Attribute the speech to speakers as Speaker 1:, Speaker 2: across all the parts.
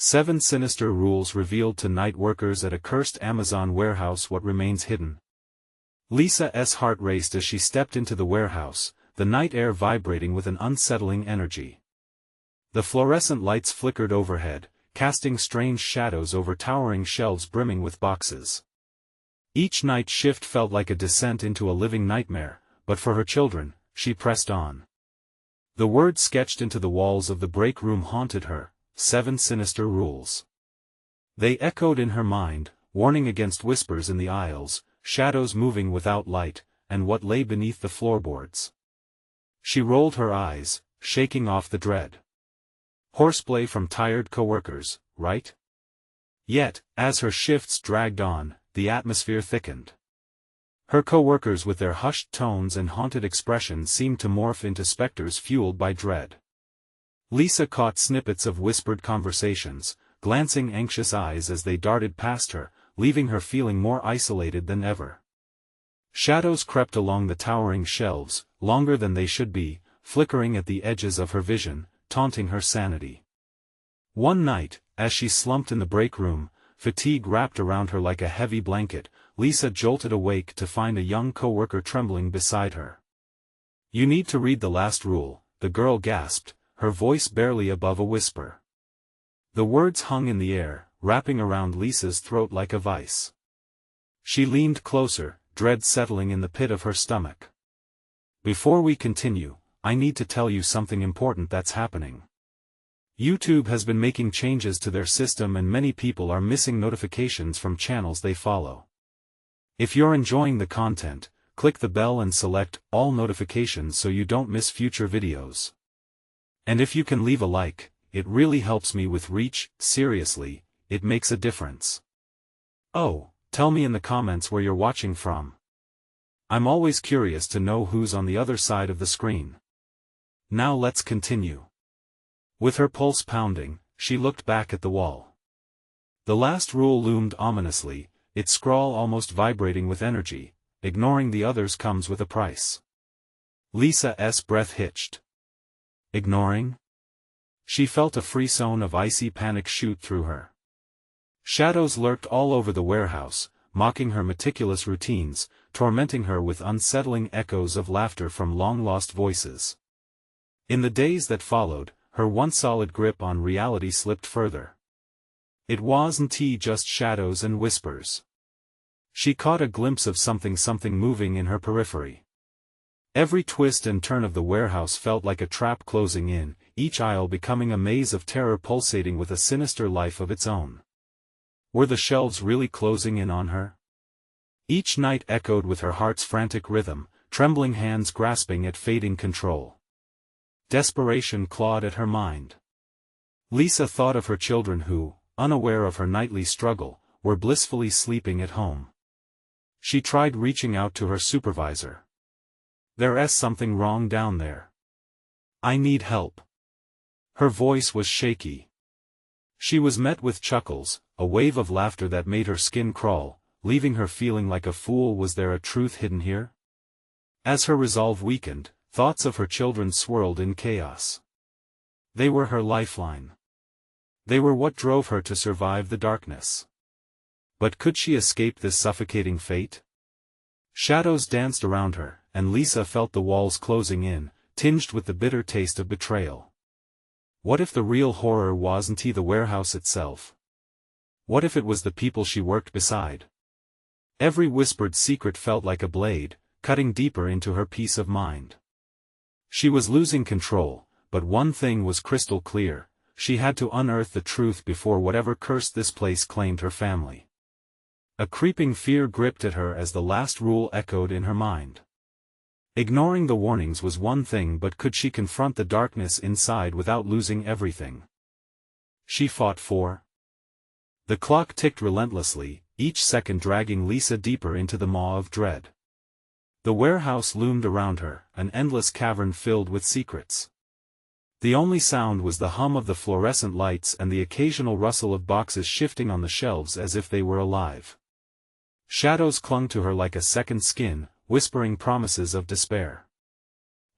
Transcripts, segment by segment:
Speaker 1: 7 Sinister rules revealed to night workers at a cursed Amazon warehouse. What remains hidden? Lisa's heart raced as she stepped into the warehouse, the night air vibrating with an unsettling energy. The fluorescent lights flickered overhead, casting strange shadows over towering shelves brimming with boxes. Each night shift felt like a descent into a living nightmare, but for her children, she pressed on. The words sketched into the walls of the break room haunted her: 7 Sinister rules. They echoed in her mind, warning against whispers in the aisles, shadows moving without light, and what lay beneath the floorboards. She rolled her eyes, shaking off the dread. Horseplay from tired coworkers, right? Yet, as her shifts dragged on, the atmosphere thickened. Her coworkers with their hushed tones and haunted expressions seemed to morph into specters fueled by dread. Lisa caught snippets of whispered conversations, glancing anxious eyes as they darted past her, leaving her feeling more isolated than ever. Shadows crept along the towering shelves, longer than they should be, flickering at the edges of her vision, taunting her sanity. One night, as she slumped in the break room, fatigue wrapped around her like a heavy blanket, Lisa jolted awake to find a young coworker trembling beside her. "You need to read the last rule," the girl gasped, her voice barely above a whisper. The words hung in the air, wrapping around Lisa's throat like a vice. She leaned closer, dread settling in the pit of her stomach. "Before we continue, I need to tell you something important that's happening. YouTube has been making changes to their system and many people are missing notifications from channels they follow. If you're enjoying the content, click the bell and select all notifications so you don't miss future videos. And if you can leave a like, it really helps me with reach. Seriously, it makes a difference. Oh, tell me in the comments where you're watching from. I'm always curious to know who's on the other side of the screen. Now let's continue." With her pulse pounding, she looked back at the wall. The last rule loomed ominously, its scrawl almost vibrating with energy: "Ignoring the others comes with a price." Lisa's breath hitched. Ignoring? She felt a frisson of icy panic shoot through her. Shadows lurked all over the warehouse, mocking her meticulous routines, tormenting her with unsettling echoes of laughter from long-lost voices. In the days that followed, her once solid grip on reality slipped further. It wasn't just shadows and whispers. She caught a glimpse of something moving in her periphery. Every twist and turn of the warehouse felt like a trap closing in, each aisle becoming a maze of terror pulsating with a sinister life of its own. Were the shelves really closing in on her? Each night echoed with her heart's frantic rhythm, trembling hands grasping at fading control. Desperation clawed at her mind. Lisa thought of her children who, unaware of her nightly struggle, were blissfully sleeping at home. She tried reaching out to her supervisor. "There's something wrong down there. I need help." Her voice was shaky. She was met with chuckles, a wave of laughter that made her skin crawl, leaving her feeling like a fool. Was there a truth hidden here? As her resolve weakened, thoughts of her children swirled in chaos. They were her lifeline. They were what drove her to survive the darkness. But could she escape this suffocating fate? Shadows danced around her, and Lisa felt the walls closing in, tinged with the bitter taste of betrayal. What if the real horror wasn't the warehouse itself? What if it was the people she worked beside? Every whispered secret felt like a blade, cutting deeper into her peace of mind. She was losing control, but one thing was crystal clear: she had to unearth the truth before whatever cursed this place claimed her family. A creeping fear gripped at her as the last rule echoed in her mind. Ignoring the warnings was one thing, but could she confront the darkness inside without losing everything? She fought for. The clock ticked relentlessly, each second dragging Lisa deeper into the maw of dread. The warehouse loomed around her, an endless cavern filled with secrets. The only sound was the hum of the fluorescent lights and the occasional rustle of boxes shifting on the shelves as if they were alive. Shadows clung to her like a second skin, whispering promises of despair.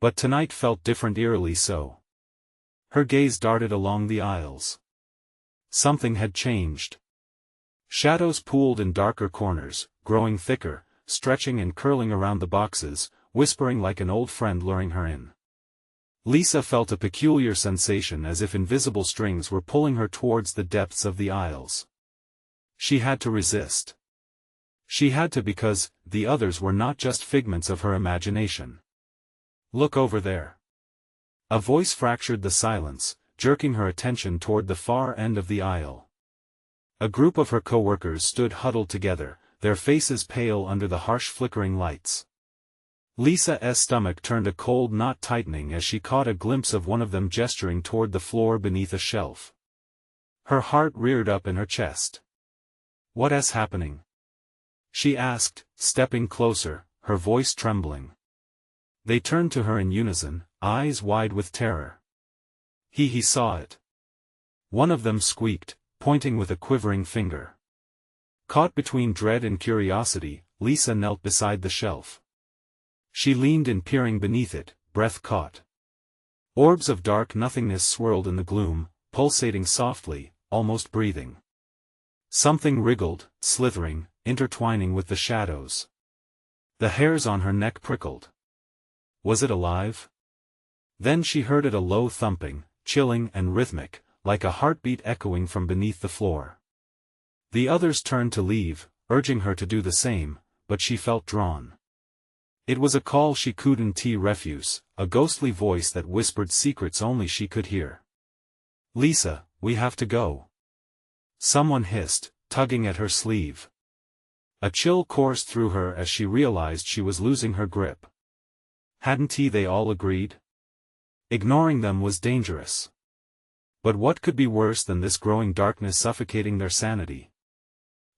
Speaker 1: But tonight felt different, eerily so. Her gaze darted along the aisles. Something had changed. Shadows pooled in darker corners, growing thicker, stretching and curling around the boxes, whispering like an old friend luring her in. Lisa felt a peculiar sensation as if invisible strings were pulling her towards the depths of the aisles. She had to resist. She had to because the others were not just figments of her imagination. "Look over there." A voice fractured the silence, jerking her attention toward the far end of the aisle. A group of her co-workers stood huddled together, their faces pale under the harsh flickering lights. Lisa's stomach turned a cold knot tightening as she caught a glimpse of one of them gesturing toward the floor beneath a shelf. Her heart reared up in her chest. "What is happening?" she asked, stepping closer, her voice trembling. They turned to her in unison, eyes wide with terror. He saw it. One of them squeaked, pointing with a quivering finger. Caught between dread and curiosity, Lisa knelt beside the shelf. She leaned in, peering beneath it, breath caught. Orbs of dark nothingness swirled in the gloom, pulsating softly, almost breathing. Something wriggled, slithering, intertwining with the shadows. The hairs on her neck prickled. Was it alive? Then she heard it, a low thumping, chilling and rhythmic, like a heartbeat echoing from beneath the floor. The others turned to leave, urging her to do the same, but she felt drawn. It was a call she couldn't refuse, a ghostly voice that whispered secrets only she could hear. "Lisa, we have to go," someone hissed, tugging at her sleeve. A chill coursed through her as she realized she was losing her grip. Hadn't they all agreed? Ignoring them was dangerous. But what could be worse than this growing darkness suffocating their sanity?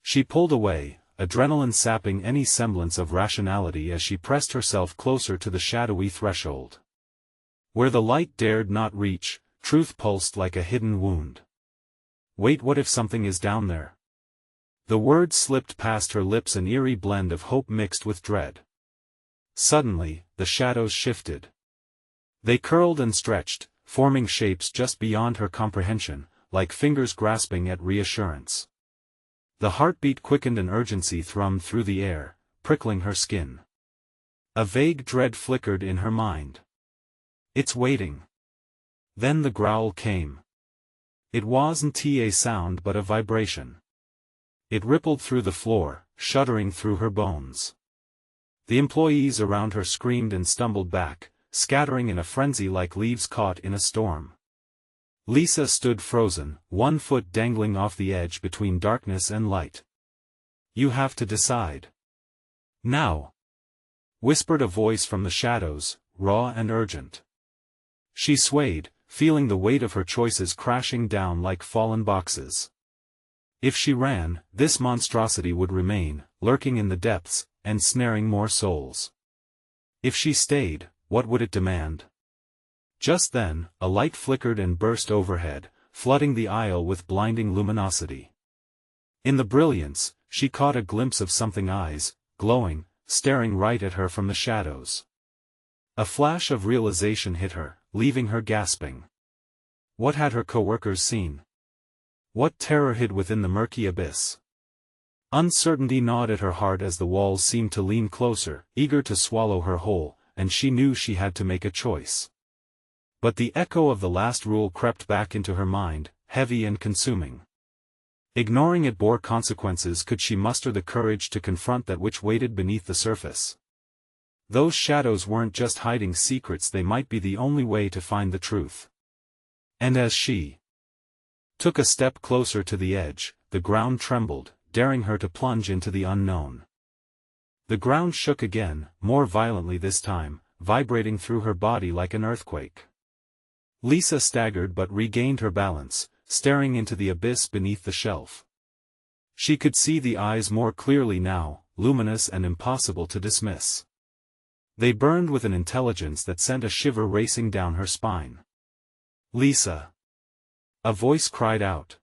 Speaker 1: She pulled away, adrenaline sapping any semblance of rationality as she pressed herself closer to the shadowy threshold. Where the light dared not reach, truth pulsed like a hidden wound. "Wait, what if something is down there?" The words slipped past her lips, an eerie blend of hope mixed with dread. Suddenly, the shadows shifted. They curled and stretched, forming shapes just beyond her comprehension, like fingers grasping at reassurance. The heartbeat quickened, and urgency thrummed through the air, prickling her skin. A vague dread flickered in her mind. "It's waiting." Then the growl came. It wasn't a sound but a vibration. It rippled through the floor, shuddering through her bones. The employees around her screamed and stumbled back, scattering in a frenzy like leaves caught in a storm. Lisa stood frozen, one foot dangling off the edge between darkness and light. "You have to decide. Now," whispered a voice from the shadows, raw and urgent. She swayed, feeling the weight of her choices crashing down like fallen boxes. If she ran, this monstrosity would remain, lurking in the depths, and snaring more souls. If she stayed, what would it demand? Just then, a light flickered and burst overhead, flooding the aisle with blinding luminosity. In the brilliance, she caught a glimpse of something, eyes, glowing, staring right at her from the shadows. A flash of realization hit her, leaving her gasping. What had her co-workers seen? What terror hid within the murky abyss? Uncertainty gnawed at her heart as the walls seemed to lean closer, eager to swallow her whole, and she knew she had to make a choice. But the echo of the last rule crept back into her mind, heavy and consuming. Ignoring it bore consequences. Could she muster the courage to confront that which waited beneath the surface? Those shadows weren't just hiding secrets, they might be the only way to find the truth. And as she took a step closer to the edge, the ground trembled, daring her to plunge into the unknown. The ground shook again, more violently this time, vibrating through her body like an earthquake. Lisa staggered but regained her balance, staring into the abyss beneath the shelf. She could see the eyes more clearly now, luminous and impossible to dismiss. They burned with an intelligence that sent a shiver racing down her spine. "Lisa!" a voice cried out.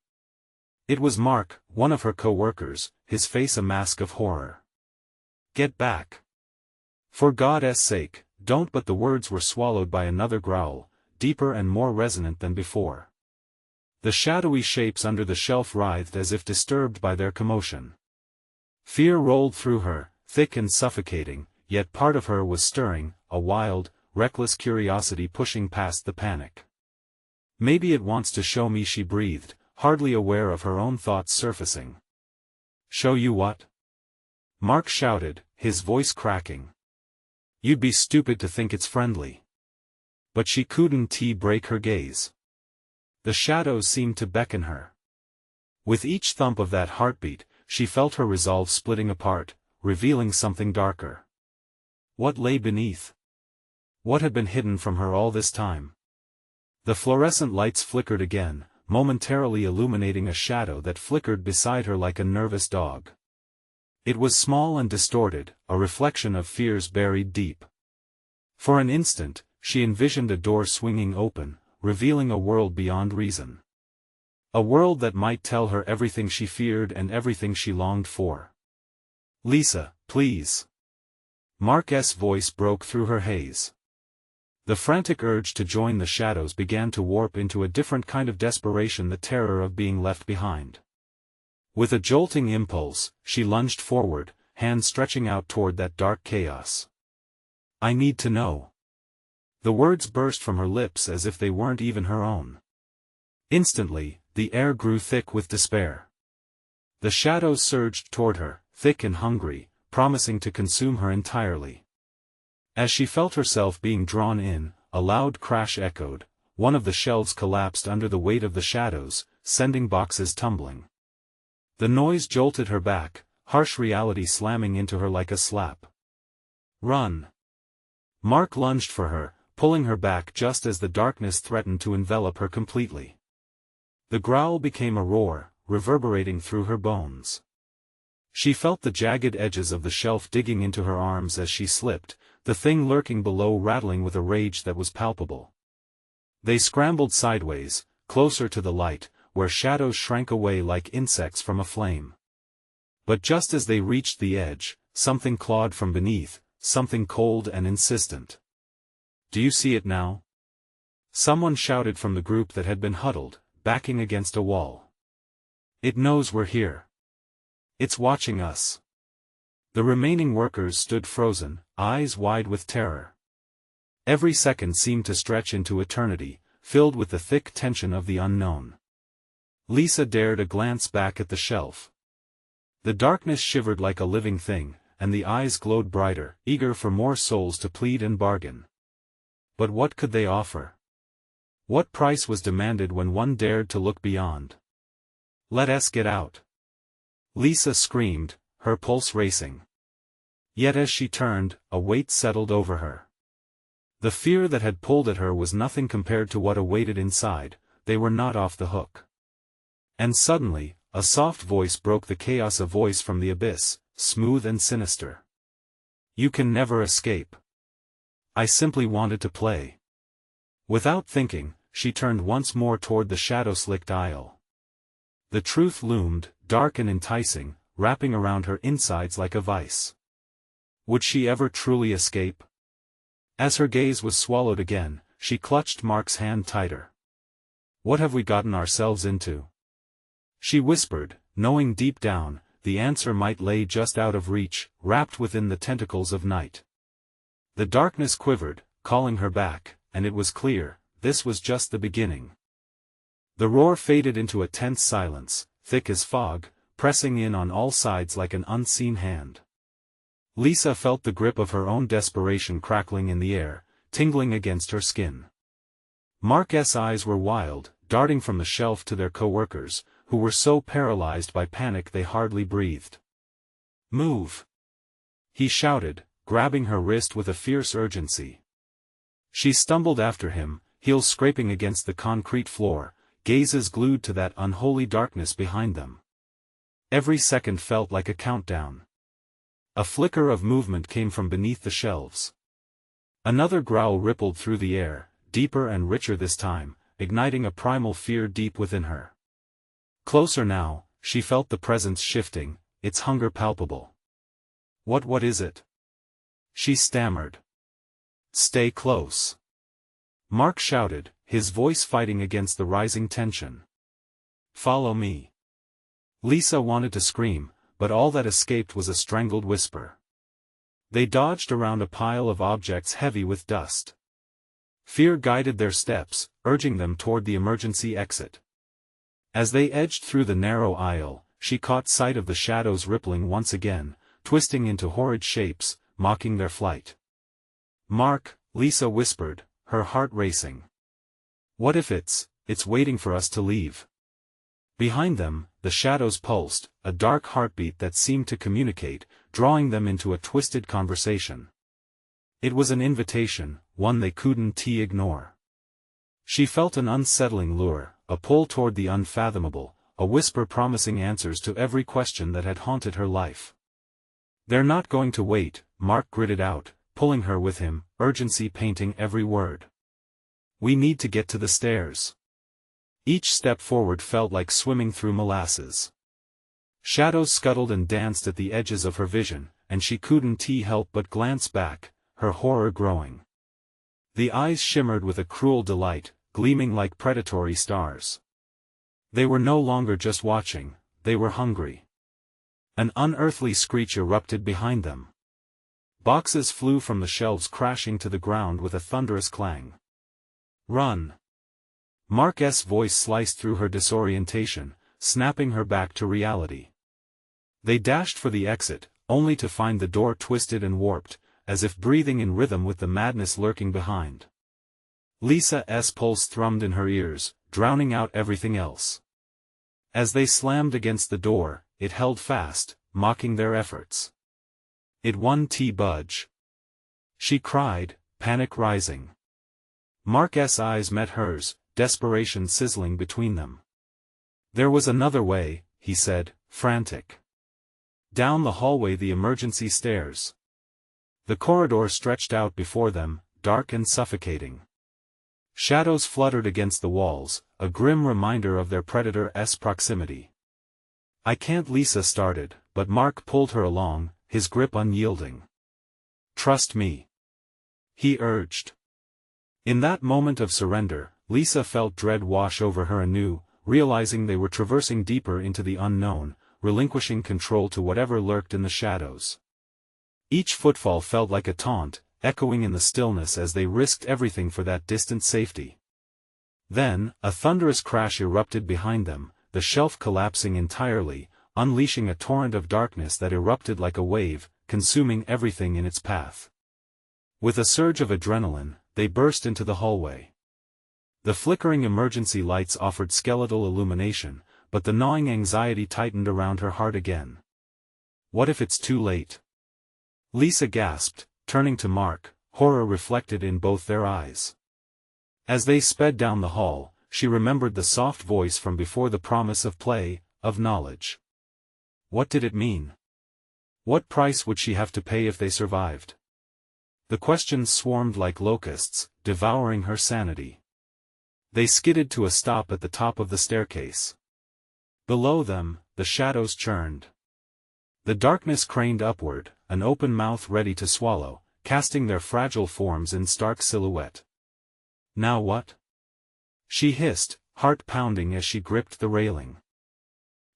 Speaker 1: It was Mark, one of her co-workers, his face a mask of horror. "Get back! For God's sake, don't!" But the words were swallowed by another growl, deeper and more resonant than before. The shadowy shapes under the shelf writhed as if disturbed by their commotion. Fear rolled through her, thick and suffocating, yet part of her was stirring, a wild, reckless curiosity pushing past the panic. Maybe it wants to show me, she breathed, hardly aware of her own thoughts surfacing. Show you what? Mark shouted, his voice cracking. You'd be stupid to think it's friendly. But she couldn't break her gaze. The shadows seemed to beckon her. With each thump of that heartbeat, she felt her resolve splitting apart, revealing something darker. What lay beneath? What had been hidden from her all this time? The fluorescent lights flickered again, momentarily illuminating a shadow that flickered beside her like a nervous dog. It was small and distorted, a reflection of fears buried deep. For an instant, she envisioned a door swinging open, revealing a world beyond reason. A world that might tell her everything she feared and everything she longed for. Lisa, please. Mark's voice broke through her haze. The frantic urge to join the shadows began to warp into a different kind of desperation, the terror of being left behind. With a jolting impulse, she lunged forward, hands stretching out toward that dark chaos. I need to know. The words burst from her lips as if they weren't even her own. Instantly, the air grew thick with despair. The shadows surged toward her, thick and hungry, promising to consume her entirely. As she felt herself being drawn in, a loud crash echoed, one of the shelves collapsed under the weight of the shadows, sending boxes tumbling. The noise jolted her back, harsh reality slamming into her like a slap. Run! Mark lunged for her, pulling her back just as the darkness threatened to envelop her completely. The growl became a roar, reverberating through her bones. She felt the jagged edges of the shelf digging into her arms as she slipped, the thing lurking below rattling with a rage that was palpable. They scrambled sideways, closer to the light, where shadows shrank away like insects from a flame. But just as they reached the edge, something clawed from beneath, something cold and insistent. Do you see it now? Someone shouted from the group that had been huddled, backing against a wall. It knows we're here. It's watching us. The remaining workers stood frozen, eyes wide with terror. Every second seemed to stretch into eternity, filled with the thick tension of the unknown. Lisa dared a glance back at the shelf. The darkness shivered like a living thing, and the eyes glowed brighter, eager for more souls to plead and bargain. But what could they offer? What price was demanded when one dared to look beyond? Let us get out! Lisa screamed, her pulse racing. Yet as she turned, a weight settled over her. The fear that had pulled at her was nothing compared to what awaited inside. They were not off the hook. And suddenly, a soft voice broke the chaos, a voice from the abyss, smooth and sinister. You can never escape. I simply wanted to play. Without thinking, she turned once more toward the shadow-slicked aisle. The truth loomed, dark and enticing, wrapping around her insides like a vice. Would she ever truly escape? As her gaze was swallowed again, she clutched Mark's hand tighter. What have we gotten ourselves into? She whispered, knowing deep down, the answer might lay just out of reach, wrapped within the tentacles of night. The darkness quivered, calling her back, and it was clear, this was just the beginning. The roar faded into a tense silence, thick as fog, pressing in on all sides like an unseen hand. Lisa felt the grip of her own desperation crackling in the air, tingling against her skin. Mark's eyes were wild, darting from the shelf to their co-workers, who were so paralyzed by panic they hardly breathed. Move! He shouted, grabbing her wrist with a fierce urgency. She stumbled after him, heels scraping against the concrete floor, gazes glued to that unholy darkness behind them. Every second felt like a countdown. A flicker of movement came from beneath the shelves. Another growl rippled through the air, deeper and richer this time, igniting a primal fear deep within her. Closer now, she felt the presence shifting, its hunger palpable. What is it? She stammered. Stay close. Mark shouted, his voice fighting against the rising tension. Follow me. Lisa wanted to scream, but all that escaped was a strangled whisper. They dodged around a pile of objects heavy with dust. Fear guided their steps, urging them toward the emergency exit. As they edged through the narrow aisle, she caught sight of the shadows rippling once again, twisting into horrid shapes, mocking their flight. "Mark," Lisa whispered, her heart racing. "What if it's waiting for us to leave?" Behind them, the shadows pulsed, a dark heartbeat that seemed to communicate, drawing them into a twisted conversation. It was an invitation, one they couldn't ignore. She felt an unsettling lure, a pull toward the unfathomable, a whisper promising answers to every question that had haunted her life. "They're not going to wait," Mark gritted out, pulling her with him, urgency painting every word. "We need to get to the stairs." Each step forward felt like swimming through molasses. Shadows scuttled and danced at the edges of her vision, and she couldn't help but glance back, her horror growing. The eyes shimmered with a cruel delight, gleaming like predatory stars. They were no longer just watching, they were hungry. An unearthly screech erupted behind them. Boxes flew from the shelves crashing to the ground with a thunderous clang. "Run!" Mark's voice sliced through her disorientation, snapping her back to reality. They dashed for the exit, only to find the door twisted and warped, as if breathing in rhythm with the madness lurking behind. Lisa's pulse thrummed in her ears, drowning out everything else. As they slammed against the door, it held fast, mocking their efforts. "It won't budge," she cried, panic rising. Mark's eyes met hers, desperation sizzling between them. "There was another way," he said, frantic. Down the hallway, the emergency stairs. The corridor stretched out before them, dark and suffocating. Shadows fluttered against the walls, a grim reminder of their predator's proximity. "I can't," Lisa started, but Mark pulled her along, his grip unyielding. "Trust me," he urged. In that moment of surrender, Lisa felt dread wash over her anew, realizing they were traversing deeper into the unknown, relinquishing control to whatever lurked in the shadows. Each footfall felt like a taunt, echoing in the stillness as they risked everything for that distant safety. Then, a thunderous crash erupted behind them, the shelf collapsing entirely, unleashing a torrent of darkness that erupted like a wave, consuming everything in its path. With a surge of adrenaline, they burst into the hallway. The flickering emergency lights offered skeletal illumination, but the gnawing anxiety tightened around her heart again. "What if it's too late?" Lisa gasped, turning to Mark, horror reflected in both their eyes. As they sped down the hall, she remembered the soft voice from before, the promise of play, of knowledge. What did it mean? What price would she have to pay if they survived? The questions swarmed like locusts, devouring her sanity. They skidded to a stop at the top of the staircase. Below them, the shadows churned. The darkness craned upward, an open mouth ready to swallow, casting their fragile forms in stark silhouette. "Now what?" she hissed, heart pounding as she gripped the railing.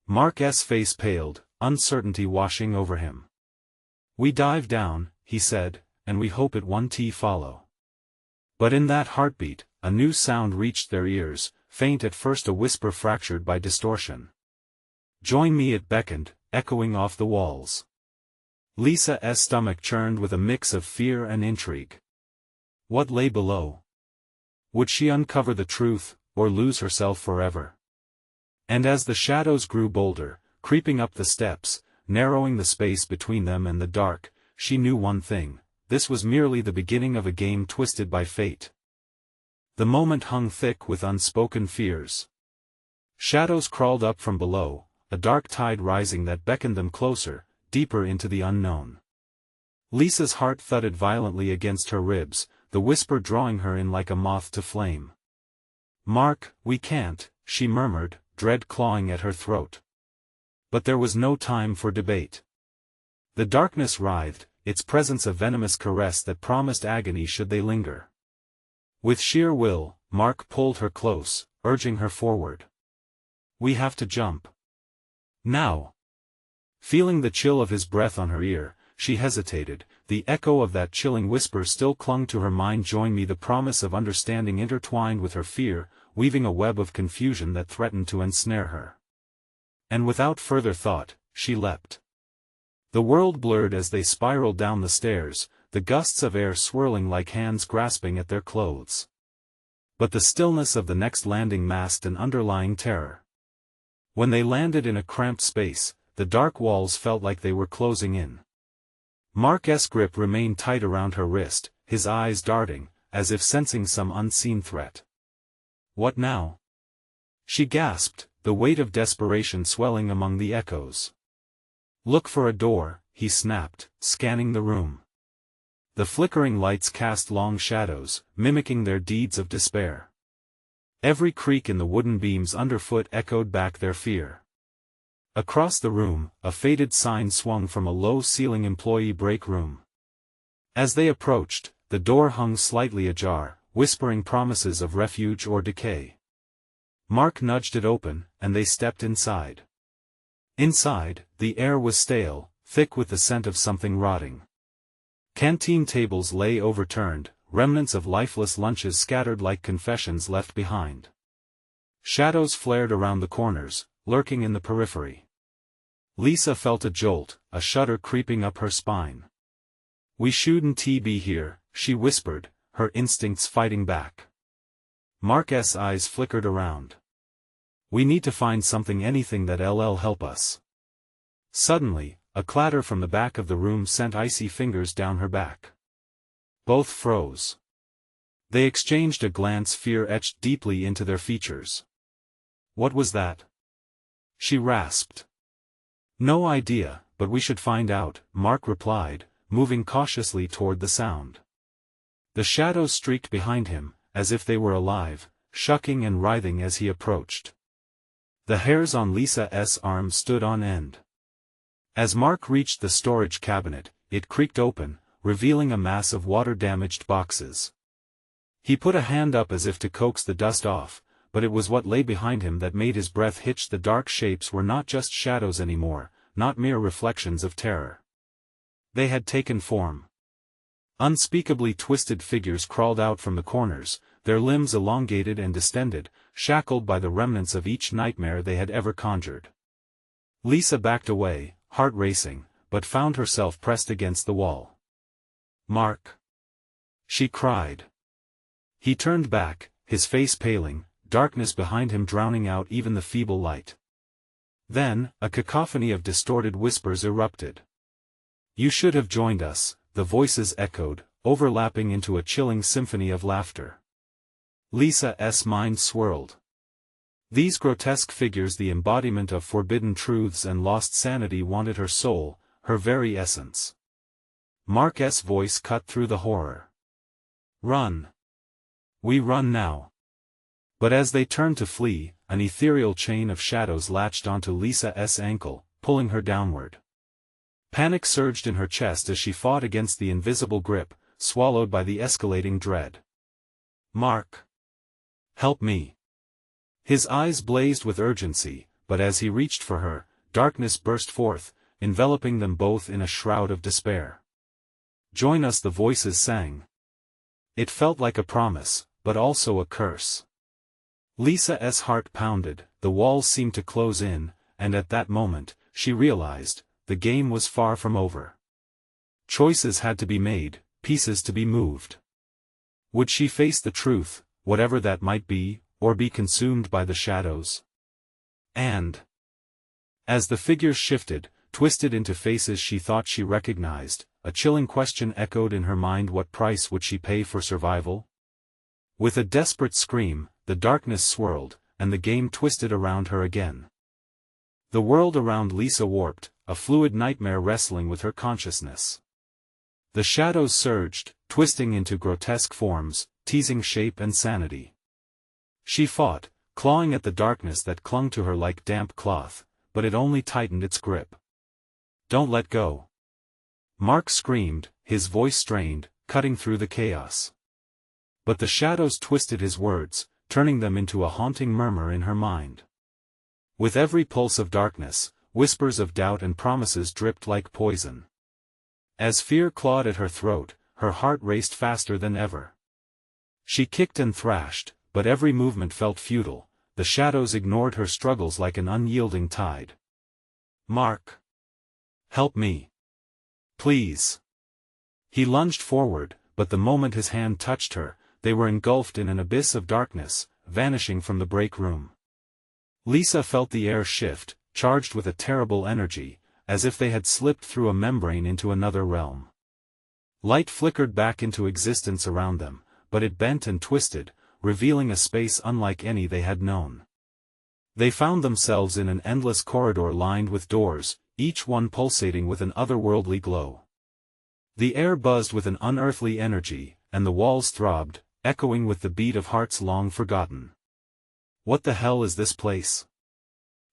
Speaker 1: Mark's face paled, uncertainty washing over him. "We dive down," he said, "and we hope it won't follow." But in that heartbeat, a new sound reached their ears, faint at first, a whisper fractured by distortion. "Join me," it beckoned, echoing off the walls. Lisa's stomach churned with a mix of fear and intrigue. What lay below? Would she uncover the truth, or lose herself forever? And as the shadows grew bolder, creeping up the steps, narrowing the space between them and the dark, she knew one thing: this was merely the beginning of a game twisted by fate. The moment hung thick with unspoken fears. Shadows crawled up from below, a dark tide rising that beckoned them closer, deeper into the unknown. Lisa's heart thudded violently against her ribs, the whisper drawing her in like a moth to flame. "Mark, we can't," she murmured, dread clawing at her throat. But there was no time for debate. The darkness writhed, its presence a venomous caress that promised agony should they linger. With sheer will, Mark pulled her close, urging her forward. We have to jump. Now. Feeling the chill of his breath on her ear, she hesitated. The echo of that chilling whisper still clung to her mind. Join me. The promise of understanding intertwined with her fear, weaving a web of confusion that threatened to ensnare her. And without further thought, she leapt. The world blurred as they spiraled down the stairs, the gusts of air swirling like hands grasping at their clothes. But the stillness of the next landing masked an underlying terror. When they landed in a cramped space, the dark walls felt like they were closing in. Mark's grip remained tight around her wrist, his eyes darting, as if sensing some unseen threat. What now? She gasped, the weight of desperation swelling among the echoes. Look for a door, he snapped, scanning the room. The flickering lights cast long shadows, mimicking their deeds of despair. Every creak in the wooden beams underfoot echoed back their fear. Across the room, a faded sign swung from a low-ceiling employee break room. As they approached, the door hung slightly ajar, whispering promises of refuge or decay. Mark nudged it open, and they stepped inside. Inside, the air was stale, thick with the scent of something rotting. Canteen tables lay overturned, remnants of lifeless lunches scattered like confessions left behind. Shadows flared around the corners, lurking in the periphery. Lisa felt a jolt, a shudder creeping up her spine. We shouldn't be here, she whispered, her instincts fighting back. Mark's eyes flickered around. We need to find something, anything that'll help us. Suddenly, a clatter from the back of the room sent icy fingers down her back. Both froze. They exchanged a glance, fear etched deeply into their features. What was that? She rasped. No idea, but we should find out, Mark replied, moving cautiously toward the sound. The shadows streaked behind him, as if they were alive, shucking and writhing as he approached. The hairs on Lisa's arms stood on end. As Mark reached the storage cabinet, it creaked open, revealing a mass of water-damaged boxes. He put a hand up as if to coax the dust off, but it was what lay behind him that made his breath hitch. The dark shapes were not just shadows anymore, not mere reflections of terror. They had taken form. Unspeakably twisted figures crawled out from the corners, their limbs elongated and distended, shackled by the remnants of each nightmare they had ever conjured. Lisa backed away, heart racing, but found herself pressed against the wall. Mark! She cried. He turned back, his face paling, darkness behind him drowning out even the feeble light. Then, a cacophony of distorted whispers erupted. You should have joined us, the voices echoed, overlapping into a chilling symphony of laughter. Lisa's mind swirled. These grotesque figures, the embodiment of forbidden truths and lost sanity, wanted her soul, her very essence. Mark's voice cut through the horror. Run! We run now! But as they turned to flee, an ethereal chain of shadows latched onto Lisa's ankle, pulling her downward. Panic surged in her chest as she fought against the invisible grip, swallowed by the escalating dread. Mark! Help me! His eyes blazed with urgency, but as he reached for her, darkness burst forth, enveloping them both in a shroud of despair. Join us, the voices sang. It felt like a promise, but also a curse. Lisa's heart pounded, the walls seemed to close in, and at that moment, she realized, the game was far from over. Choices had to be made, pieces to be moved. Would she face the truth, whatever that might be, or be consumed by the shadows? And as the figures shifted, twisted into faces she thought she recognized, a chilling question echoed in her mind: what price would she pay for survival? With a desperate scream, the darkness swirled, and the game twisted around her again. The world around Lisa warped, a fluid nightmare wrestling with her consciousness. The shadows surged, twisting into grotesque forms, teasing shape and sanity. She fought, clawing at the darkness that clung to her like damp cloth, but it only tightened its grip. Don't let go! Mark screamed, his voice strained, cutting through the chaos. But the shadows twisted his words, turning them into a haunting murmur in her mind. With every pulse of darkness, whispers of doubt and promises dripped like poison. As fear clawed at her throat, her heart raced faster than ever. She kicked and thrashed, but every movement felt futile. The shadows ignored her struggles like an unyielding tide. "Mark! Help me! Please!" He lunged forward, but the moment his hand touched her, they were engulfed in an abyss of darkness, vanishing from the break room. Lisa felt the air shift, charged with a terrible energy, as if they had slipped through a membrane into another realm. Light flickered back into existence around them, but it bent and twisted, revealing a space unlike any they had known. They found themselves in an endless corridor lined with doors, each one pulsating with an otherworldly glow. The air buzzed with an unearthly energy, and the walls throbbed, echoing with the beat of hearts long forgotten. "What the hell is this place?"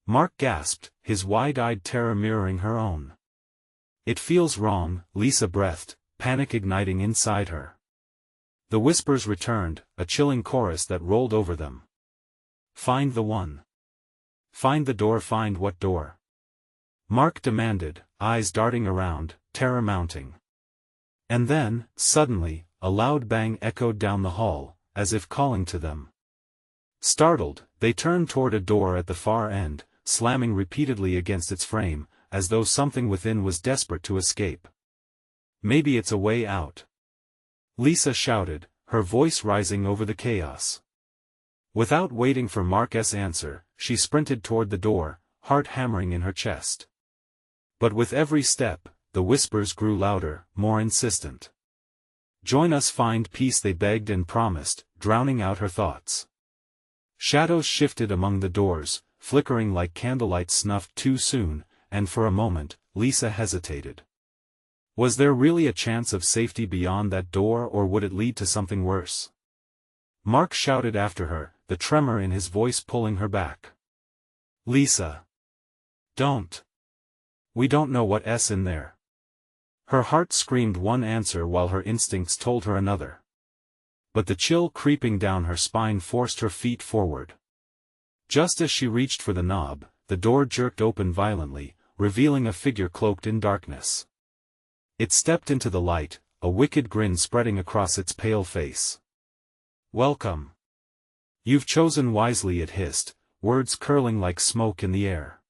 Speaker 1: Mark gasped, his wide-eyed terror mirroring her own. "It feels wrong," Lisa breathed, panic igniting inside her. The whispers returned, a chilling chorus that rolled over them. "Find the one. Find the door." "Find what door?" Mark demanded, eyes darting around, terror mounting. And then, suddenly, a loud bang echoed down the hall, as if calling to them. Startled, they turned toward a door at the far end, slamming repeatedly against its frame, as though something within was desperate to escape. "Maybe it's a way out," Lisa shouted, her voice rising over the chaos. Without waiting for Mark's answer, she sprinted toward the door, heart hammering in her chest. But with every step, the whispers grew louder, more insistent. "Join us, find peace," they begged and promised, drowning out her thoughts. Shadows shifted among the doors, flickering like candlelight snuffed too soon, and for a moment, Lisa hesitated. Was there really a chance of safety beyond that door, or would it lead to something worse? Mark shouted after her, the tremor in his voice pulling her back. "Lisa! Don't! We don't know what's in there." Her heart screamed one answer while her instincts told her another. But the chill creeping down her spine forced her feet forward. Just as she reached for the knob, the door jerked open violently, revealing a figure cloaked in darkness. It stepped into the light, a wicked grin spreading across its pale face. "Welcome. You've chosen wisely," it hissed, words curling like smoke in the air.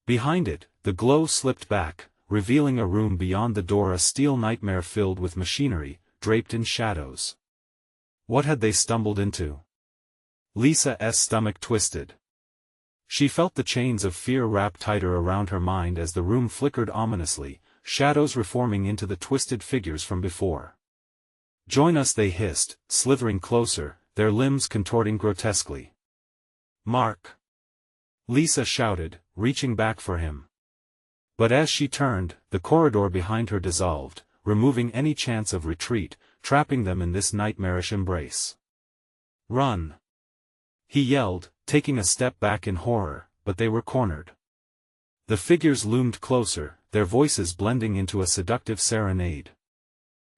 Speaker 1: Behind it, the glow slipped back, revealing a room beyond the door, a steel nightmare filled with machinery, draped in shadows. What had they stumbled into? Lisa's stomach twisted. She felt the chains of fear wrap tighter around her mind as the room flickered ominously, shadows reforming into the twisted figures from before. "Join us," they hissed, slithering closer, their limbs contorting grotesquely. "Mark!" Lisa shouted, reaching back for him. But as she turned, the corridor behind her dissolved, removing any chance of retreat, trapping them in this nightmarish embrace. "Run!" he yelled, taking a step back in horror, but they were cornered. The figures loomed closer, their voices blending into a seductive serenade.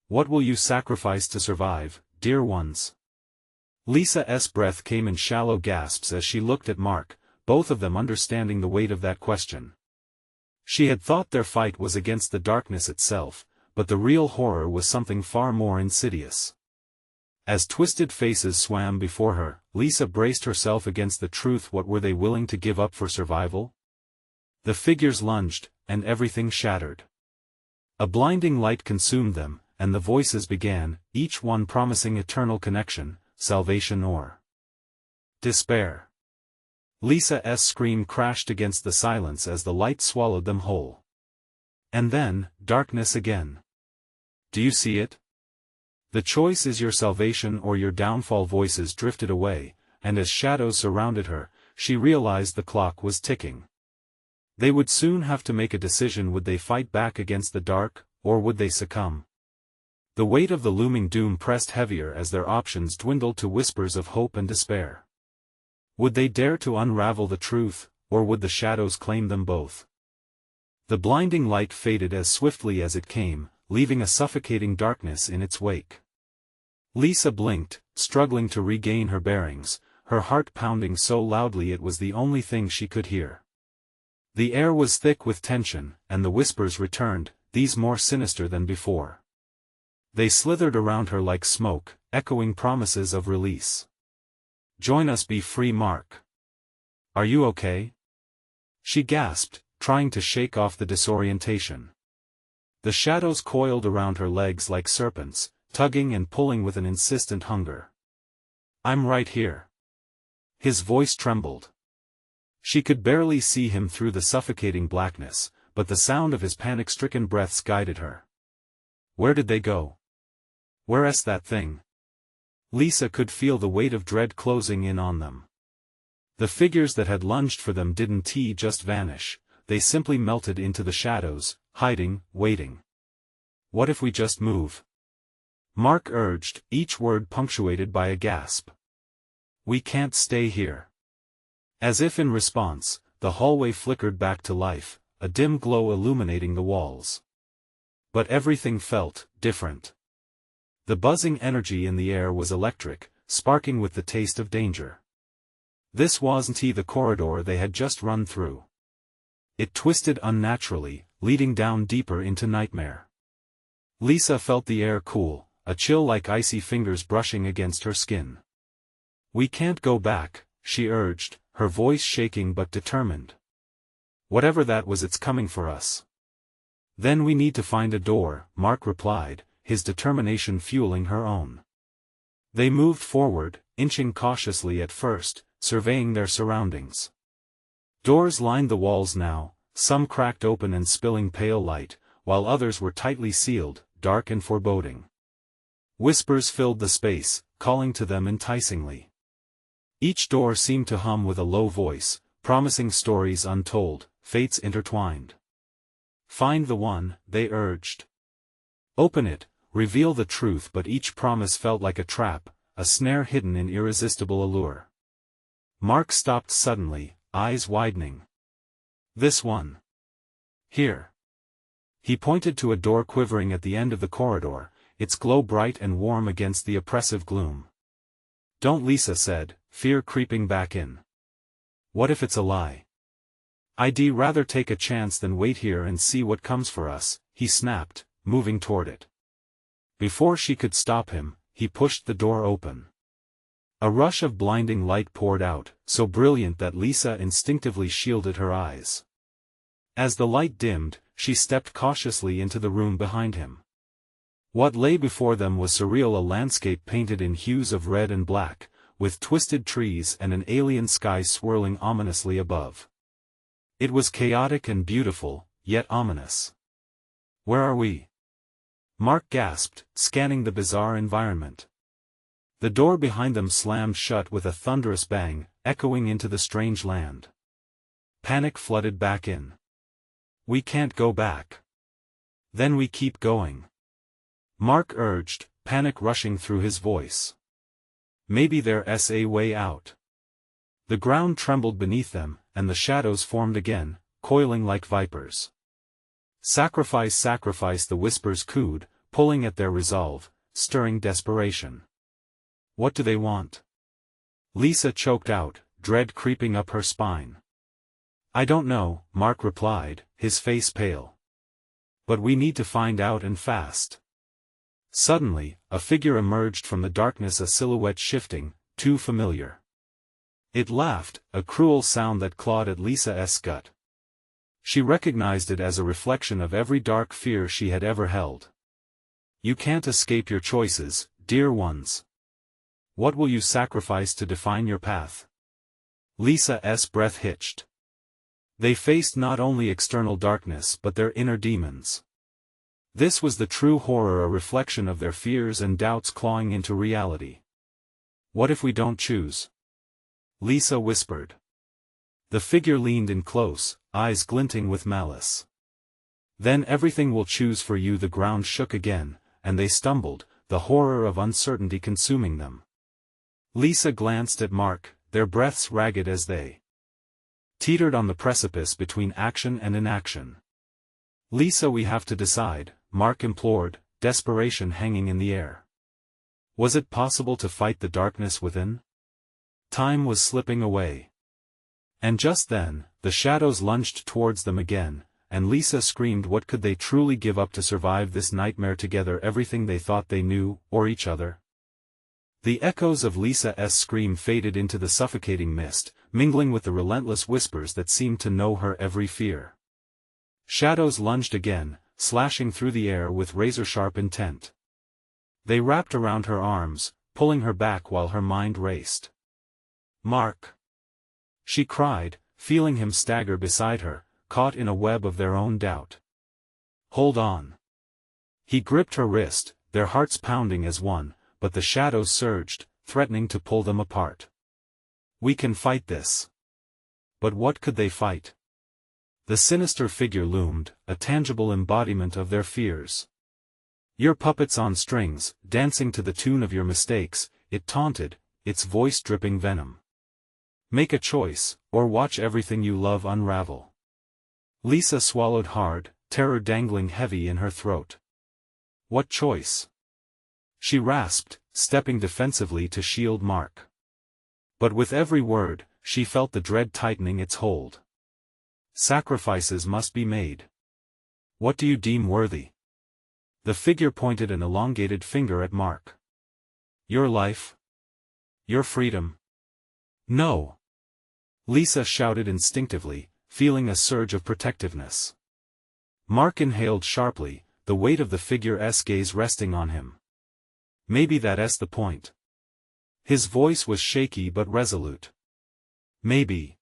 Speaker 1: "What will you sacrifice to survive, dear ones?" Lisa's breath came in shallow gasps as she looked at Mark, both of them understanding the weight of that question. She had thought their fight was against the darkness itself, but the real horror was something far more insidious. As twisted faces swam before her, Lisa braced herself against the truth. What were they willing to give up for survival? The figures lunged, and everything shattered. A blinding light consumed them, and the voices began, each one promising eternal connection, salvation or despair. Lisa's scream crashed against the silence as the light swallowed them whole. And then, darkness again. "Do you see it? The choice is your salvation or your downfall." Voices drifted away, and as shadows surrounded her, she realized the clock was ticking. They would soon have to make a decision. Would they fight back against the dark, or would they succumb? The weight of the looming doom pressed heavier as their options dwindled to whispers of hope and despair. Would they dare to unravel the truth, or would the shadows claim them both? The blinding light faded as swiftly as it came, leaving a suffocating darkness in its wake. Lisa blinked, struggling to regain her bearings, her heart pounding so loudly it was the only thing she could hear. The air was thick with tension, and the whispers returned, these more sinister than before. They slithered around her like smoke, echoing promises of release. "Join us, be free, Mark. Are you okay?" she gasped, trying to shake off the disorientation. The shadows coiled around her legs like serpents, tugging and pulling with an insistent hunger. "I'm right here." His voice trembled. She could barely see him through the suffocating blackness, but the sound of his panic-stricken breaths guided her. Where did they go? Where's that thing? Lisa could feel the weight of dread closing in on them. The figures that had lunged for them didn't just vanish, they simply melted into the shadows, hiding, waiting. "What if we just move?" Mark urged, each word punctuated by a gasp. "We can't stay here." As if in response, the hallway flickered back to life, a dim glow illuminating the walls. But everything felt different. The buzzing energy in the air was electric, sparking with the taste of danger. This wasn't the corridor they had just run through. It twisted unnaturally, leading down deeper into nightmare. Lisa felt the air cool, a chill like icy fingers brushing against her skin. "We can't go back," she urged, her voice shaking but determined. "Whatever that was, it's coming for us." "Then we need to find a door," Mark replied, his determination fueling her own. They moved forward, inching cautiously at first, surveying their surroundings. Doors lined the walls now, some cracked open and spilling pale light, while others were tightly sealed, dark and foreboding. Whispers filled the space, calling to them enticingly. Each door seemed to hum with a low voice, promising stories untold, fates intertwined. "Find the one," they urged. "Open it, reveal the truth," but each promise felt like a trap, a snare hidden in irresistible allure. Mark stopped suddenly, eyes widening. "This one. Here." He pointed to a door quivering at the end of the corridor, its glow bright and warm against the oppressive gloom. "Don't," Lisa said, fear creeping back in. "What if it's a lie?" "I'd rather take a chance than wait here and see what comes for us," he snapped, moving toward it. Before she could stop him, he pushed the door open. A rush of blinding light poured out, so brilliant that Lisa instinctively shielded her eyes. As the light dimmed, she stepped cautiously into the room behind him. What lay before them was surreal, a landscape painted in hues of red and black, with twisted trees and an alien sky swirling ominously above. It was chaotic and beautiful, yet ominous. "Where are we?" Mark gasped, scanning the bizarre environment. The door behind them slammed shut with a thunderous bang, echoing into the strange land. Panic flooded back in. "We can't go back." "Then we keep going," Mark urged, panic rushing through his voice. "Maybe there's a way out." The ground trembled beneath them, and the shadows formed again, coiling like vipers. "Sacrifice, sacrifice," the whispers cooed, pulling at their resolve, stirring desperation. "What do they want?" Lisa choked out, dread creeping up her spine. "I don't know," Mark replied, his face pale. "But we need to find out, and fast." Suddenly, a figure emerged from the darkness, a silhouette shifting, too familiar. It laughed, a cruel sound that clawed at Lisa's gut. She recognized it as a reflection of every dark fear she had ever held. "You can't escape your choices, dear ones. What will you sacrifice to define your path?" Lisa's breath hitched. They faced not only external darkness but their inner demons. This was the true horror, a reflection of their fears and doubts clawing into reality. "What if we don't choose?" Lisa whispered. The figure leaned in close, eyes glinting with malice. "Then everything will choose for you." The ground shook again, and they stumbled, the horror of uncertainty consuming them. Lisa glanced at Mark, their breaths ragged as they teetered on the precipice between action and inaction. "Lisa, we have to decide," Mark implored, desperation hanging in the air. Was it possible to fight the darkness within? Time was slipping away. And just then, the shadows lunged towards them again, and Lisa screamed. What could they truly give up to survive this nightmare together? Everything they thought they knew, or each other? The echoes of Lisa's scream faded into the suffocating mist, mingling with the relentless whispers that seemed to know her every fear. Shadows lunged again, slashing through the air with razor-sharp intent. They wrapped around her arms, pulling her back while her mind raced. "Mark!" she cried, feeling him stagger beside her, caught in a web of their own doubt. "Hold on." He gripped her wrist, their hearts pounding as one, but the shadows surged, threatening to pull them apart. "We can fight this." But what could they fight? The sinister figure loomed, a tangible embodiment of their fears. "You're puppets on strings, dancing to the tune of your mistakes," it taunted, its voice dripping venom. "Make a choice, or watch everything you love unravel." Lisa swallowed hard, terror dangling heavy in her throat. "What choice?" she rasped, stepping defensively to shield Mark. But with every word, she felt the dread tightening its hold. "Sacrifices must be made. What do you deem worthy?" The figure pointed an elongated finger at Mark. "Your life? Your freedom?" "No!" Lisa shouted instinctively, feeling a surge of protectiveness. Mark inhaled sharply, the weight of the figure's gaze resting on him. "Maybe that's the point." His voice was shaky but resolute. "Maybe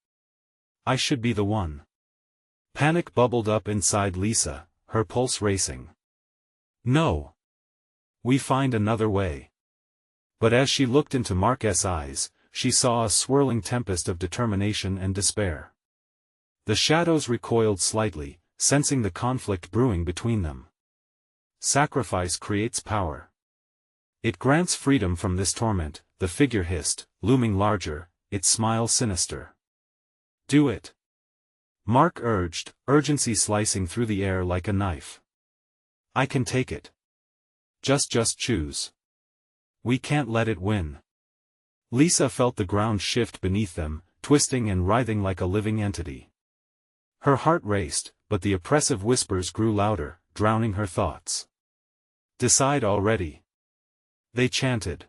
Speaker 1: I should be the one." Panic bubbled up inside Lisa, her pulse racing. "No. We find another way." But as she looked into Mark's eyes, she saw a swirling tempest of determination and despair. The shadows recoiled slightly, sensing the conflict brewing between them. "Sacrifice creates power. It grants freedom from this torment," the figure hissed, looming larger, its smile sinister. "Do it." Mark urged, urgency slicing through the air like a knife. "I can take it. Just choose. We can't let it win." Lisa felt the ground shift beneath them, twisting and writhing like a living entity. Her heart raced, but the oppressive whispers grew louder, drowning her thoughts. "Decide already," they chanted.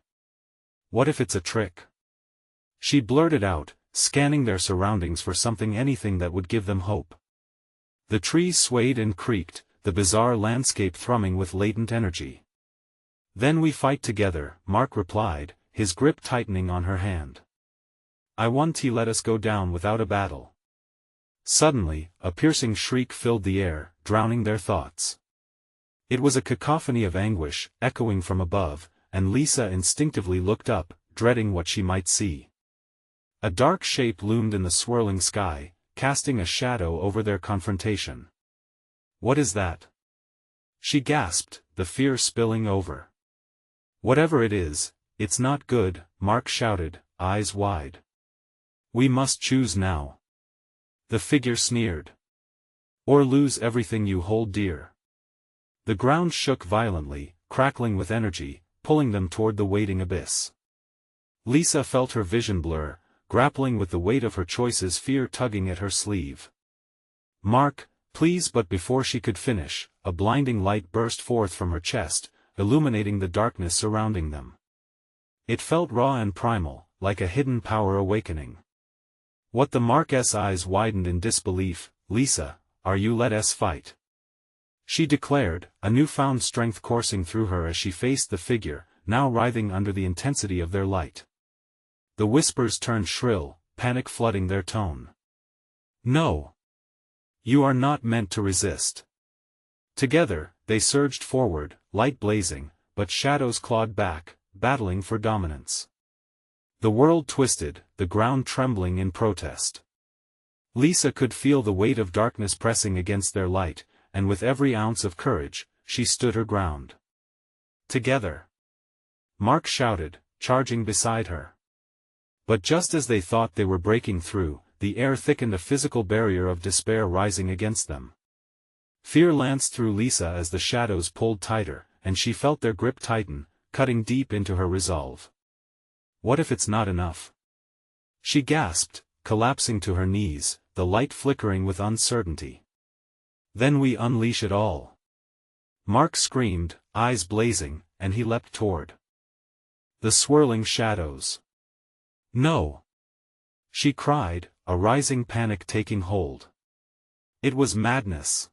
Speaker 1: "What if it's a trick?" she blurted out, scanning their surroundings for anything that would give them hope. The trees swayed and creaked, the bizarre landscape thrumming with latent energy. "Then we fight together," Mark replied, his grip tightening on her hand. "I want to let us go down without a battle." Suddenly, a piercing shriek filled the air, drowning their thoughts. It was a cacophony of anguish, echoing from above, and Lisa instinctively looked up, dreading what she might see. A dark shape loomed in the swirling sky, casting a shadow over their confrontation. "What is that?" she gasped, the fear spilling over. "Whatever it is, it's not good," Mark shouted, eyes wide. "We must choose now." The figure sneered. "Or lose everything you hold dear." The ground shook violently, crackling with energy, pulling them toward the waiting abyss. Lisa felt her vision blur, grappling with the weight of her choices, fear tugging at her sleeve. "Mark, please," but before she could finish, a blinding light burst forth from her chest, illuminating the darkness surrounding them. It felt raw and primal, like a hidden power awakening. "What?" The Mark's eyes widened in disbelief. "Lisa, are you let us fight?" she declared, a newfound strength coursing through her as she faced the figure, now writhing under the intensity of their light. The whispers turned shrill, panic flooding their tone. "No. You are not meant to resist." Together, they surged forward, light blazing, but shadows clawed back, battling for dominance. The world twisted, the ground trembling in protest. Lisa could feel the weight of darkness pressing against their light, and with every ounce of courage, she stood her ground. "Together!" Mark shouted, charging beside her. But just as they thought they were breaking through, the air thickened, a physical barrier of despair rising against them. Fear lanced through Lisa as the shadows pulled tighter, and she felt their grip tighten, cutting deep into her resolve. What if it's not enough? She gasped, collapsing to her knees, the light flickering with uncertainty. Then we unleash it all. Mark screamed, eyes blazing, and he leapt toward the swirling shadows. No! She cried, a rising panic taking hold. It was madness.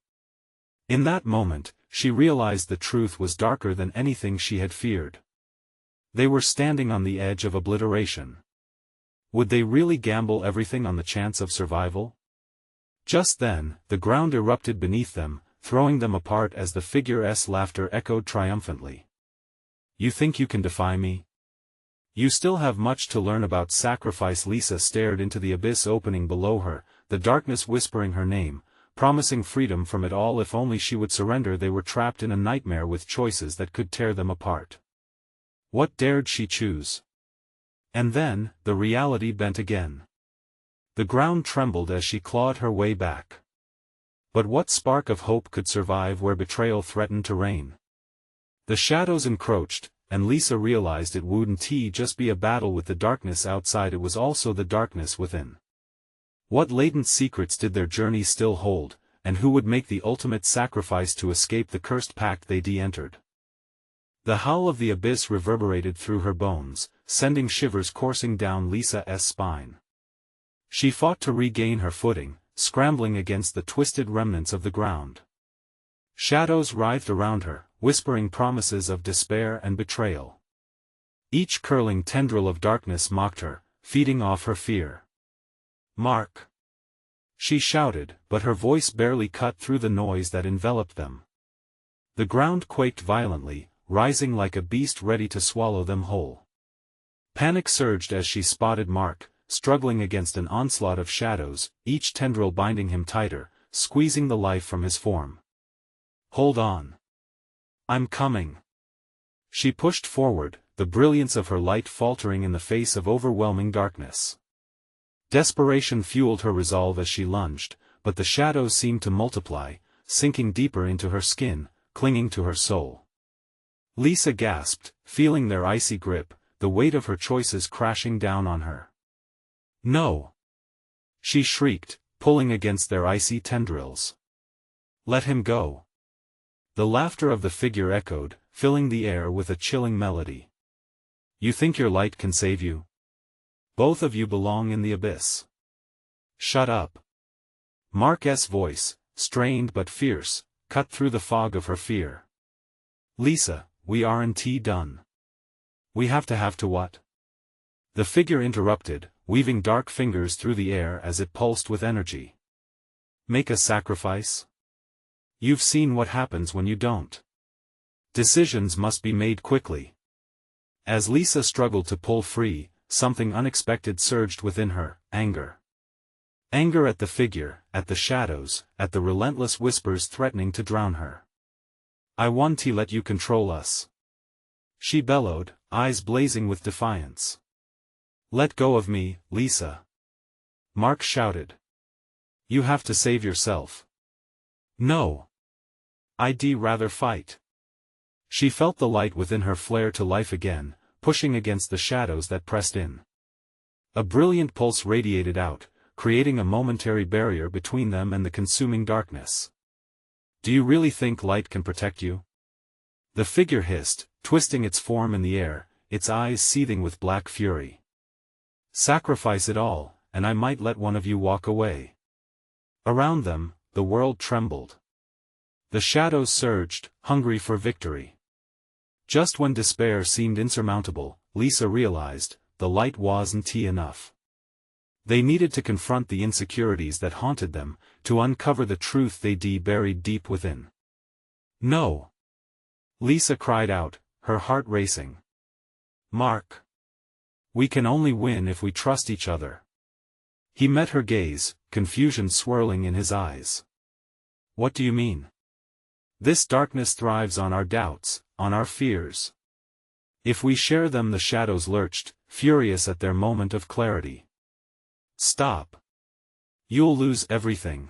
Speaker 1: In that moment, she realized the truth was darker than anything she had feared. They were standing on the edge of obliteration. Would they really gamble everything on the chance of survival? Just then, the ground erupted beneath them, throwing them apart as the figure's laughter echoed triumphantly. You think you can defy me? You still have much to learn about sacrifice. Lisa stared into the abyss opening below her, the darkness whispering her name, promising freedom from it all if only she would surrender. They were trapped in a nightmare with choices that could tear them apart. What dared she choose? And then, the reality bent again. The ground trembled as she clawed her way back. But what spark of hope could survive where betrayal threatened to reign? The shadows encroached, and Lisa realized it wouldn't just be a battle with the darkness outside, it was also the darkness within. What latent secrets did their journey still hold, and who would make the ultimate sacrifice to escape the cursed pact they entered? The howl of the abyss reverberated through her bones, sending shivers coursing down Lisa's spine. She fought to regain her footing, scrambling against the twisted remnants of the ground. Shadows writhed around her, whispering promises of despair and betrayal. Each curling tendril of darkness mocked her, feeding off her fear. Mark! She shouted, but her voice barely cut through the noise that enveloped them. The ground quaked violently, rising like a beast ready to swallow them whole. Panic surged as she spotted Mark, struggling against an onslaught of shadows, each tendril binding him tighter, squeezing the life from his form. Hold on. I'm coming. She pushed forward, the brilliance of her light faltering in the face of overwhelming darkness. Desperation fueled her resolve as she lunged, but the shadows seemed to multiply, sinking deeper into her skin, clinging to her soul. Lisa gasped, feeling their icy grip, the weight of her choices crashing down on her. No! She shrieked, pulling against their icy tendrils. Let him go. The laughter of the figure echoed, filling the air with a chilling melody. You think your light can save you? Both of you belong in the abyss. Shut up. Mark's voice, strained but fierce, cut through the fog of her fear. Lisa, we aren't done. We have to what? The figure interrupted, weaving dark fingers through the air as it pulsed with energy. Make a sacrifice? You've seen what happens when you don't. Decisions must be made quickly. As Lisa struggled to pull free, something unexpected surged within her, anger. Anger at the figure, at the shadows, at the relentless whispers threatening to drown her. I want to let you control us. She bellowed, eyes blazing with defiance. Let go of me, Lisa. Mark shouted. You have to save yourself. No. I'd rather fight. She felt the light within her flare to life again, pushing against the shadows that pressed in. A brilliant pulse radiated out, creating a momentary barrier between them and the consuming darkness. Do you really think light can protect you? The figure hissed, twisting its form in the air, its eyes seething with black fury. Sacrifice it all, and I might let one of you walk away. Around them, the world trembled. The shadows surged, hungry for victory. Just when despair seemed insurmountable, Lisa realized, the light wasn't enough. They needed to confront the insecurities that haunted them, to uncover the truth they buried deep within. No! Lisa cried out, her heart racing. Mark! We can only win if we trust each other. He met her gaze, confusion swirling in his eyes. What do you mean? This darkness thrives on our doubts, on our fears. If we share them, the shadows lurched, furious at their moment of clarity. Stop. You'll lose everything.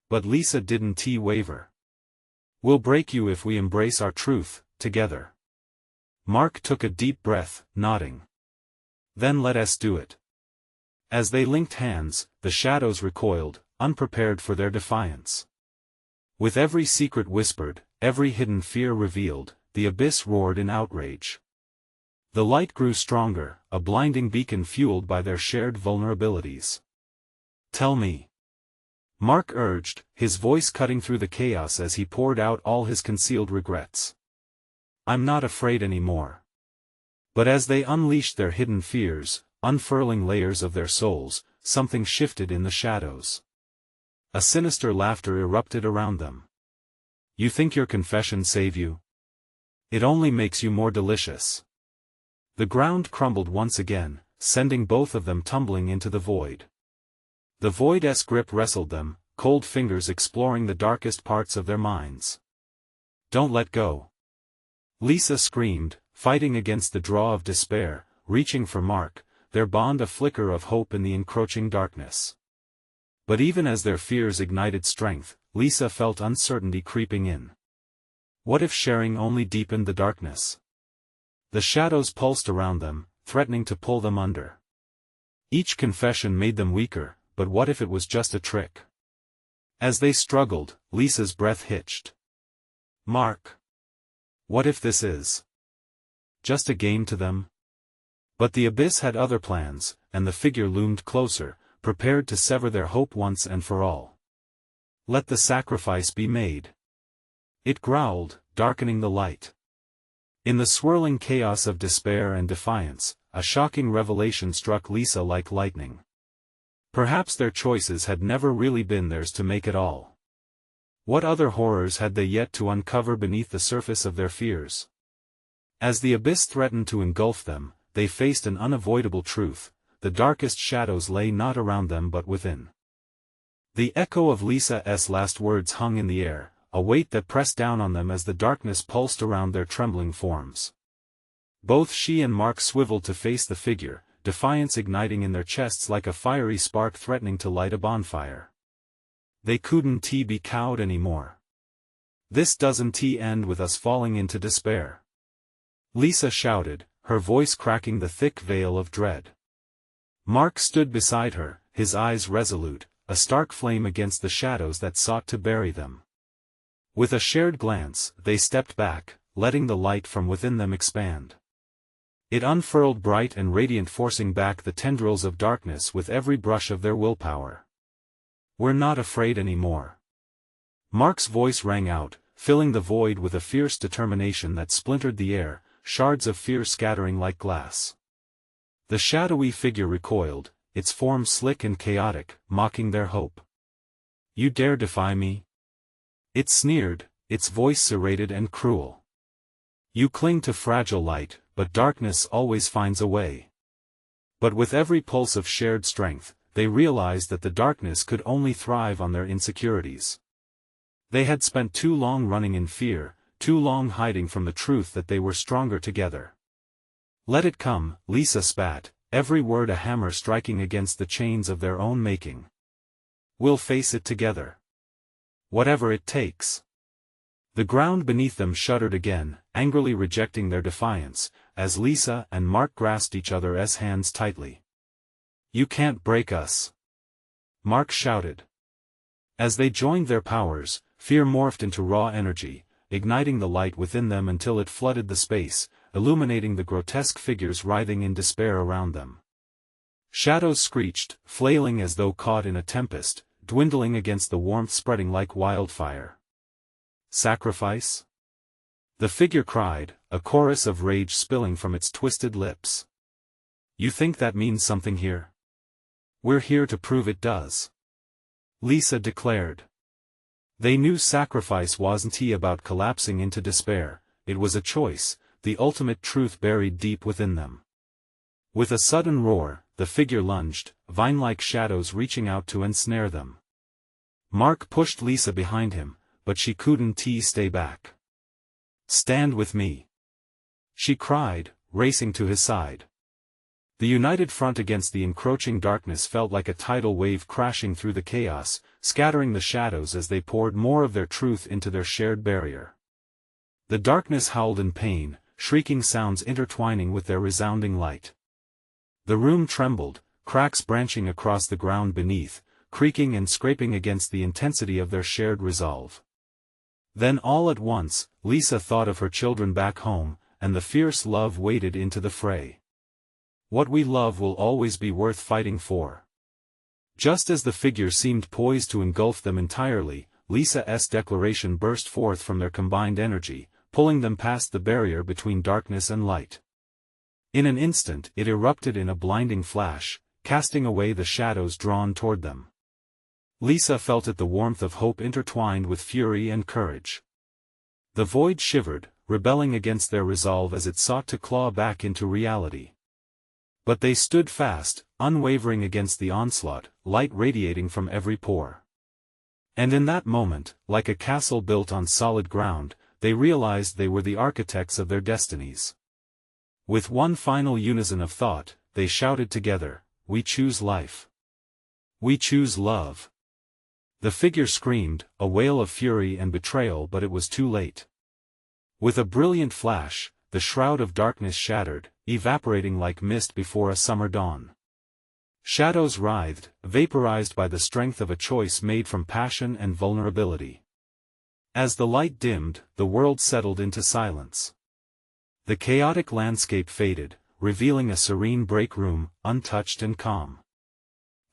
Speaker 1: But Lisa didn't waver. We'll break you if we embrace our truth, together. Mark took a deep breath, nodding. Then let us do it. As they linked hands, the shadows recoiled, unprepared for their defiance. With every secret whispered, every hidden fear revealed, the abyss roared in outrage. The light grew stronger, a blinding beacon fueled by their shared vulnerabilities. "Tell me," Mark urged, his voice cutting through the chaos as he poured out all his concealed regrets. "I'm not afraid anymore." But as they unleashed their hidden fears, unfurling layers of their souls, something shifted in the shadows. A sinister laughter erupted around them. "You think your confession save you? It only makes you more delicious." The ground crumbled once again, sending both of them tumbling into the void. The void's grip wrestled them, cold fingers exploring the darkest parts of their minds. "Don't let go!" Lisa screamed, fighting against the draw of despair, reaching for Mark, their bond a flicker of hope in the encroaching darkness. But even as their fears ignited strength, Lisa felt uncertainty creeping in. What if sharing only deepened the darkness? The shadows pulsed around them, threatening to pull them under. Each confession made them weaker, but what if it was just a trick? As they struggled, Lisa's breath hitched. "Mark, what if this is just a game to them?" But the abyss had other plans, and the figure loomed closer, prepared to sever their hope once and for all. "Let the sacrifice be made," it growled, darkening the light. In the swirling chaos of despair and defiance, a shocking revelation struck Lisa like lightning. Perhaps their choices had never really been theirs to make at all. What other horrors had they yet to uncover beneath the surface of their fears? As the abyss threatened to engulf them, they faced an unavoidable truth: the darkest shadows lay not around them but within. The echo of Lisa's last words hung in the air, a weight that pressed down on them as the darkness pulsed around their trembling forms. Both she and Mark swiveled to face the figure, defiance igniting in their chests like a fiery spark threatening to light a bonfire. They couldn't be cowed anymore. "This doesn't end with us falling into despair," Lisa shouted, her voice cracking the thick veil of dread. Mark stood beside her, his eyes resolute, a stark flame against the shadows that sought to bury them. With a shared glance, they stepped back, letting the light from within them expand. It unfurled bright and radiant, forcing back the tendrils of darkness with every brush of their willpower. "We're not afraid anymore." Mark's voice rang out, filling the void with a fierce determination that splintered the air, shards of fear scattering like glass. The shadowy figure recoiled, its form slick and chaotic, mocking their hope. "You dare defy me?" It sneered, its voice serrated and cruel. "You cling to fragile light, but darkness always finds a way." But with every pulse of shared strength, they realized that the darkness could only thrive on their insecurities. They had spent too long running in fear, too long hiding from the truth that they were stronger together. "Let it come," Lisa spat, every word a hammer striking against the chains of their own making. "We'll face it together. Whatever it takes." The ground beneath them shuddered again, angrily rejecting their defiance, as Lisa and Mark grasped each other's hands tightly. "You can't break us," Mark shouted. As they joined their powers, fear morphed into raw energy, igniting the light within them until it flooded the space, illuminating the grotesque figures writhing in despair around them. Shadows screeched, flailing as though caught in a tempest, dwindling against the warmth spreading like wildfire. "Sacrifice?" the figure cried, a chorus of rage spilling from its twisted lips. "You think that means something here? We're here to prove it does," Lisa declared. They knew sacrifice wasn't about collapsing into despair, it was a choice, the ultimate truth buried deep within them. With a sudden roar, the figure lunged, vine-like shadows reaching out to ensnare them. Mark pushed Lisa behind him, but she couldn't stay back. "Stand with me," she cried, racing to his side. The united front against the encroaching darkness felt like a tidal wave crashing through the chaos, scattering the shadows as they poured more of their truth into their shared barrier. The darkness howled in pain, shrieking sounds intertwining with their resounding light. The room trembled, cracks branching across the ground beneath, creaking and scraping against the intensity of their shared resolve. Then all at once, Lisa thought of her children back home, and the fierce love waded into the fray. What we love will always be worth fighting for. Just as the figure seemed poised to engulf them entirely, Lisa's declaration burst forth from their combined energy, pulling them past the barrier between darkness and light. In an instant it erupted in a blinding flash, casting away the shadows drawn toward them. Lisa felt it, the warmth of hope intertwined with fury and courage. The void shivered, rebelling against their resolve as it sought to claw back into reality. But they stood fast, unwavering against the onslaught, light radiating from every pore. And in that moment, like a castle built on solid ground, they realized they were the architects of their destinies. With one final unison of thought, they shouted together, "We choose life. We choose love." The figure screamed, a wail of fury and betrayal, but it was too late. With a brilliant flash, the shroud of darkness shattered, evaporating like mist before a summer dawn. Shadows writhed, vaporized by the strength of a choice made from passion and vulnerability. As the light dimmed, the world settled into silence. The chaotic landscape faded, revealing a serene break room, untouched and calm.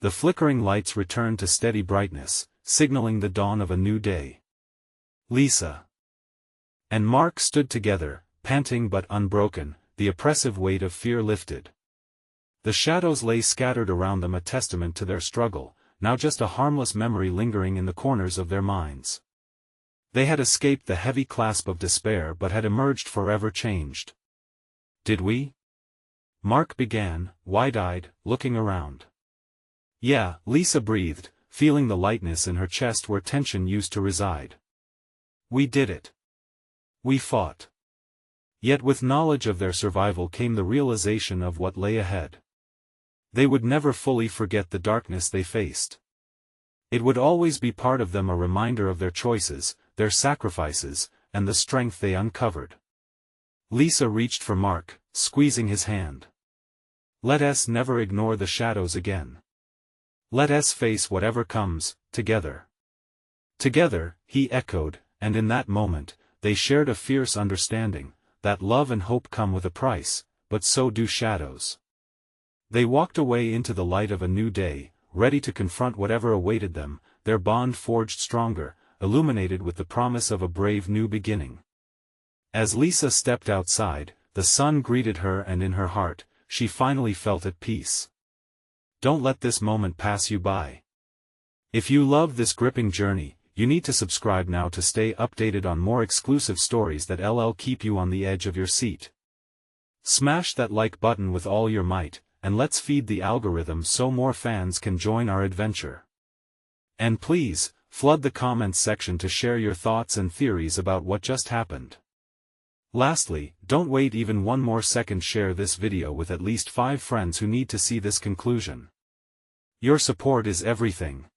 Speaker 1: The flickering lights returned to steady brightness, signaling the dawn of a new day. Lisa and Mark stood together, panting but unbroken, the oppressive weight of fear lifted. The shadows lay scattered around them, a testament to their struggle, now just a harmless memory lingering in the corners of their minds. They had escaped the heavy clasp of despair but had emerged forever changed. "Did we?" Mark began, wide-eyed, looking around. "Yeah," Lisa breathed, feeling the lightness in her chest where tension used to reside. "We did it. We fought." Yet with knowledge of their survival came the realization of what lay ahead. They would never fully forget the darkness they faced. It would always be part of them, a reminder of their choices, their sacrifices, and the strength they uncovered. Lisa reached for Mark, squeezing his hand. "Let us never ignore the shadows again. Let us face whatever comes, together." "Together," he echoed, and in that moment, they shared a fierce understanding, that love and hope come with a price, but so do shadows. They walked away into the light of a new day, ready to confront whatever awaited them, their bond forged stronger, illuminated with the promise of a brave new beginning. As Lisa stepped outside, the sun greeted her, and in her heart, she finally felt at peace. Don't let this moment pass you by. If you love this gripping journey, you need to subscribe now to stay updated on more exclusive stories that'll keep you on the edge of your seat. Smash that like button with all your might, and let's feed the algorithm so more fans can join our adventure. And please, flood the comments section to share your thoughts and theories about what just happened. Lastly, don't wait even one more second, share this video with at least 5 friends who need to see this conclusion. Your support is everything.